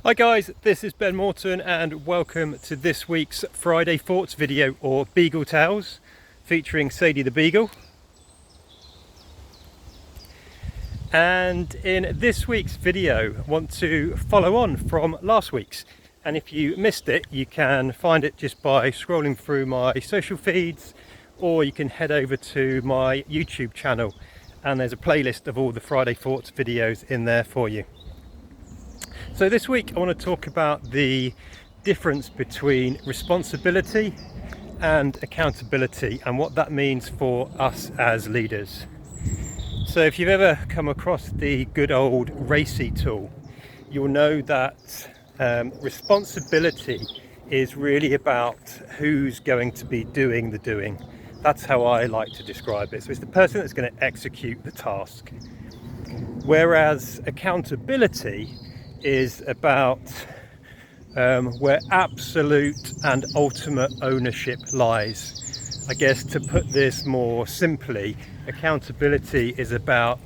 Hi guys, this is Ben Morton and welcome to this week's Friday Thoughts video, or Beagle Tales, featuring Sadie the Beagle. And in this week's video I want to follow on from last week's, and if you missed it you can find it just by scrolling through my social feeds, or you can head over to my YouTube channel and there's a playlist of all the Friday Thoughts videos in there for you. So this week I want to talk about the difference between responsibility and accountability and what that means for us as leaders. So if you've ever come across the good old RACI tool, you'll know that responsibility is really about who's going to be doing the doing. That's how I like to describe it. So it's the person that's going to execute the task. Whereas accountability is about where absolute and ultimate ownership lies. I guess to put this more simply, accountability is about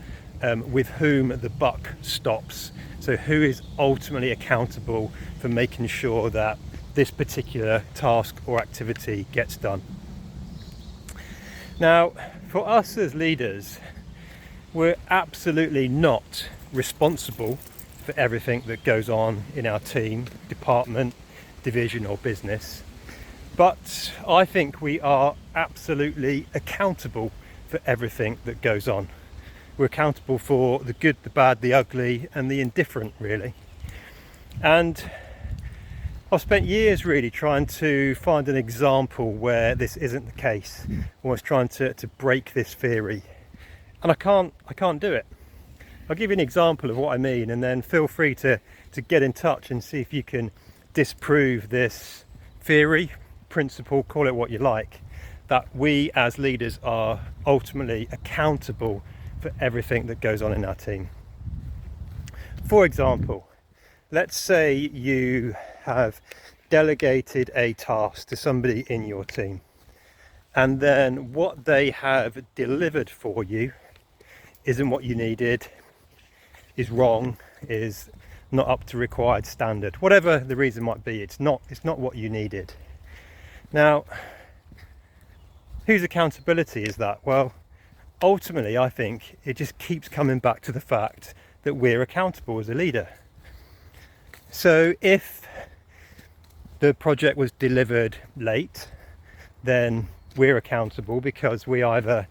with whom the buck stops. So who is ultimately accountable for making sure that this particular task or activity gets done. Now, for us as leaders, we're absolutely not responsible for everything that goes on in our team, department, division or business. But I think we are absolutely accountable for everything that goes on. We're accountable for the good, the bad, the ugly and the indifferent, really. And I've spent years really trying to find an example where this isn't the case, almost trying to break this theory. And I can't do it. I'll give you an example of what I mean, and then feel free to get in touch and see if you can disprove this theory, principle, call it what you like, that we as leaders are ultimately accountable for everything that goes on in our team. For example, let's say you have delegated a task to somebody in your team, and then what they have delivered for you isn't what you needed, is wrong, is not up to required standard, whatever the reason might be. It's not what you needed. Now, whose accountability is that? Well, ultimately I think it just keeps coming back to the fact that we're accountable as a leader. So if the project was delivered late, then we're accountable because we either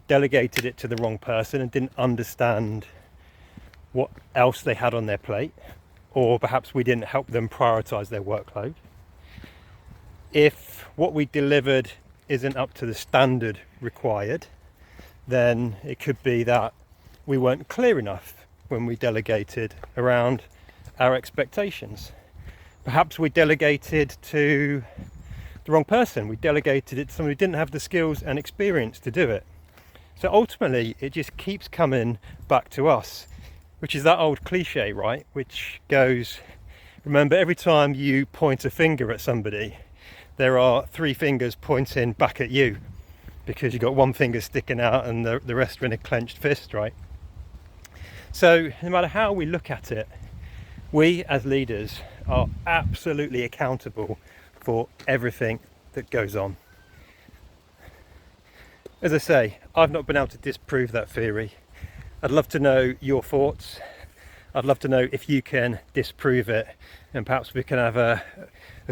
delegated it to the wrong person and didn't understand what else they had on their plate, or perhaps we didn't help them prioritize their workload. If what we delivered isn't up to the standard required, then it could be that we weren't clear enough when we delegated around our expectations. Perhaps we delegated to the wrong person. We delegated it to somebody who didn't have the skills and experience to do it. So ultimately it just keeps coming back to us, which is that old cliche, right? Which goes, remember, every time you point a finger at somebody, there are three fingers pointing back at you, because you've got one finger sticking out and the rest are in a clenched fist, right? So no matter how we look at it, we as leaders are absolutely accountable for everything that goes on. As I say, I've not been able to disprove that theory. I'd love to know your thoughts. I'd love to know if you can disprove it, and perhaps we can have a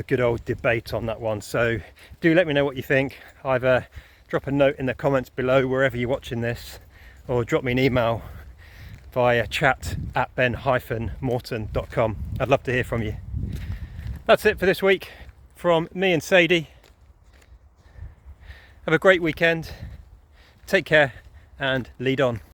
good old debate on that one. So do let me know what you think. Either drop a note in the comments below wherever you're watching this, or drop me an email via chat@ben-morton.com. I'd love to hear from you. That's it for this week from me and Sadie. Have a great weekend. Take care and lead on.